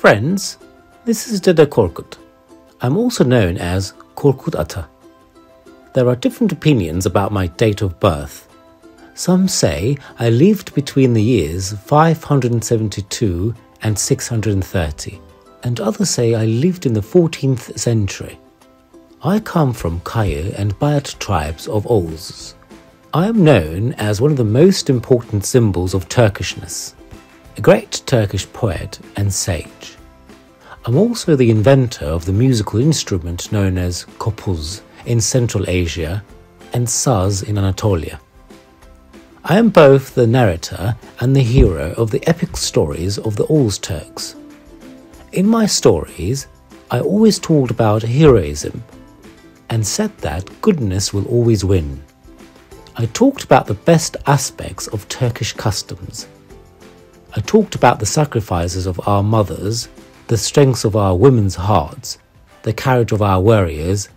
Friends, this is Dede Korkut. I'm also known as Korkut Ata. There are different opinions about my date of birth. Some say I lived between the years 572 and 630, and others say I lived in the 14th century. I come from Kayı and Bayat tribes of Oğuz. I am known as one of the most important symbols of Turkishness, a great Turkish poet and sage. I'm also the inventor of the musical instrument known as kopuz in Central Asia and saz in Anatolia. I am both the narrator and the hero of the epic stories of the Oğuz Turks. In my stories, I always talked about heroism and said that goodness will always win. I talked about the best aspects of Turkish customs. I talked about the sacrifices of our mothers, the strengths of our women's hearts, the courage of our warriors,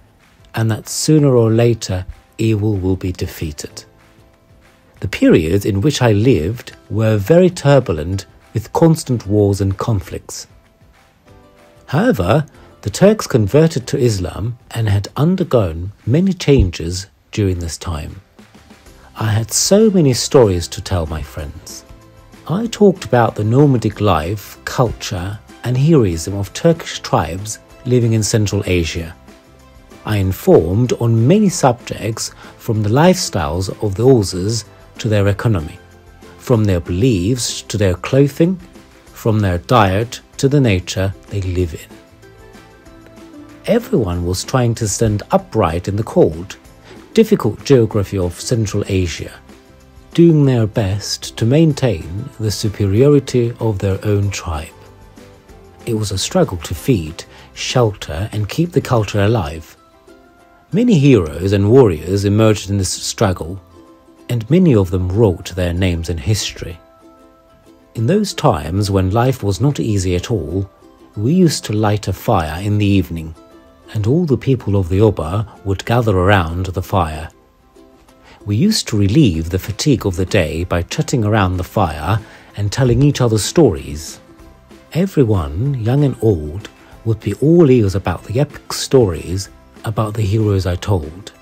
and that sooner or later evil will be defeated. The periods in which I lived were very turbulent with constant wars and conflicts. However, the Turks converted to Islam and had undergone many changes during this time. I had so many stories to tell my friends. I talked about the nomadic life, culture, and heroism of Turkish tribes living in Central Asia. I informed on many subjects from the lifestyles of the Oğuzes to their economy, from their beliefs to their clothing, from their diet to the nature they live in. Everyone was trying to stand upright in the cold, difficult geography of Central Asia, doing their best to maintain the superiority of their own tribe. It was a struggle to feed, shelter, and keep the culture alive. Many heroes and warriors emerged in this struggle, and many of them wrote their names in history. In those times when life was not easy at all, we used to light a fire in the evening, and all the people of the Oba would gather around the fire. We used to relieve the fatigue of the day by chatting around the fire and telling each other stories. Everyone, young and old, would be all ears about the epic stories about the heroes I told.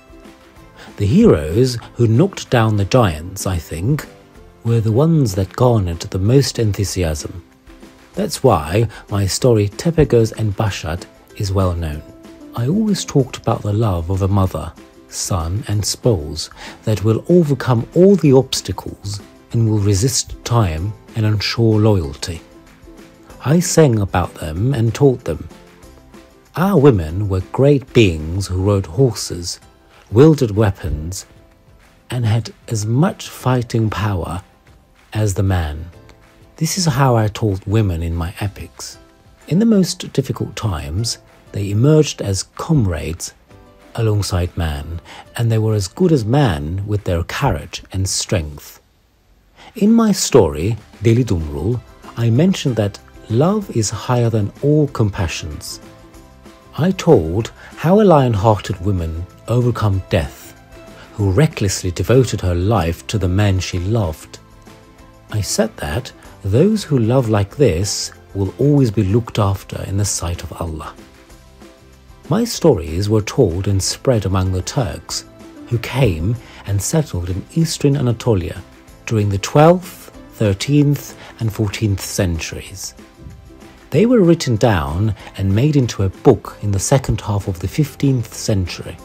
The heroes who knocked down the giants, I think, were the ones that garnered the most enthusiasm. That's why my story Tepegöz and Başat is well known. I always talked about the love of a mother, son and spouse that will overcome all the obstacles and will resist time and ensure loyalty. I sang about them and taught them. Our women were great beings who rode horses, wielded weapons, and had as much fighting power as the man. This is how I taught women in my epics. In the most difficult times, they emerged as comrades alongside man, and they were as good as man with their courage and strength. In my story, Deli Dumrul, I mentioned that love is higher than all compassions. I told how a lion-hearted woman overcome death, who recklessly devoted her life to the man she loved. I said that those who love like this will always be looked after in the sight of Allah. My stories were told and spread among the Turks, who came and settled in eastern Anatolia during the 12th, 13th and 14th centuries. They were written down and made into a book in the second half of the 15th century.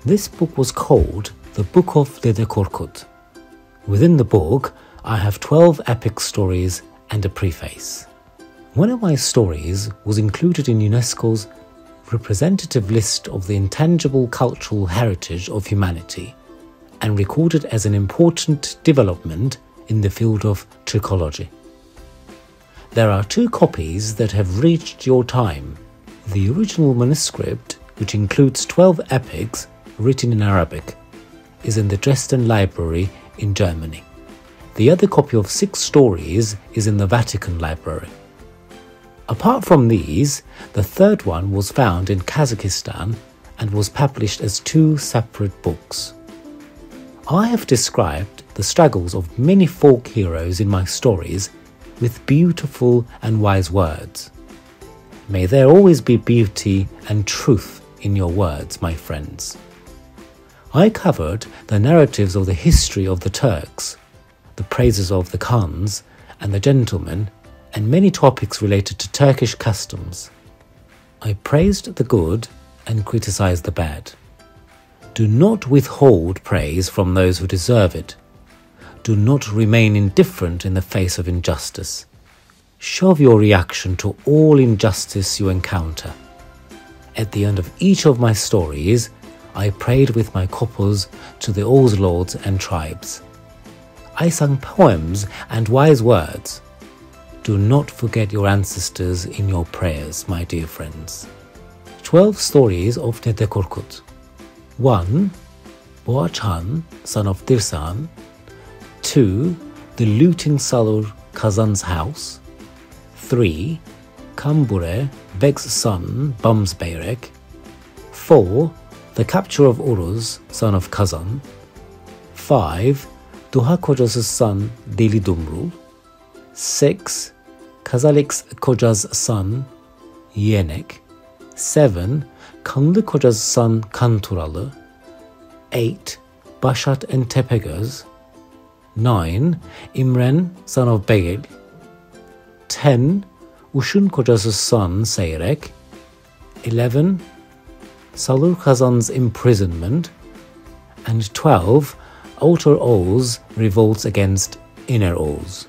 This book was called the Book of Dede Korkut. Within the book, I have 12 epic stories and a preface. One of my stories was included in UNESCO's representative list of the intangible cultural heritage of humanity and recorded as an important development in the field of Turkology. There are 2 copies that have reached your time. The original manuscript, which includes 12 epics written in Arabic, is in the Dresden Library in Germany. The other copy of 6 stories is in the Vatican Library. Apart from these, the third one was found in Kazakhstan and was published as 2 separate books. I have described the struggles of many folk heroes in my stories with beautiful and wise words. May there always be beauty and truth in your words, my friends. I covered the narratives of the history of the Turks, the praises of the Khans and the gentlemen, and many topics related to Turkish customs. I praised the good and criticized the bad. Do not withhold praise from those who deserve it. Do not remain indifferent in the face of injustice. Show your reaction to all injustice you encounter. At the end of each of my stories, I prayed with my couples to the Oğuz lords and tribes. I sang poems and wise words. Do not forget your ancestors in your prayers, my dear friends. 12 stories of Dede Korkut. 1. Boğaç Han, son of Dirsan. 2. The looting Salur Kazan's house. 3. Kambure, Beg's son, Bamsbeyrek. 4. The capture of Uruz, son of Kazan. 5. Duha Kocas's son, Deli Dumrul. 6. Kazalik's Koca's son, Yenek. 7. Kanlı Koca''s son, Kanturalı. 8. Başat and Tepegöz. 9. Imren, son of Begil. 10. Uşun Kocas's son, Seyrek. 11. Salur Kazan's imprisonment. And 12. Outer Oğuz revolts against Inner Oğuz.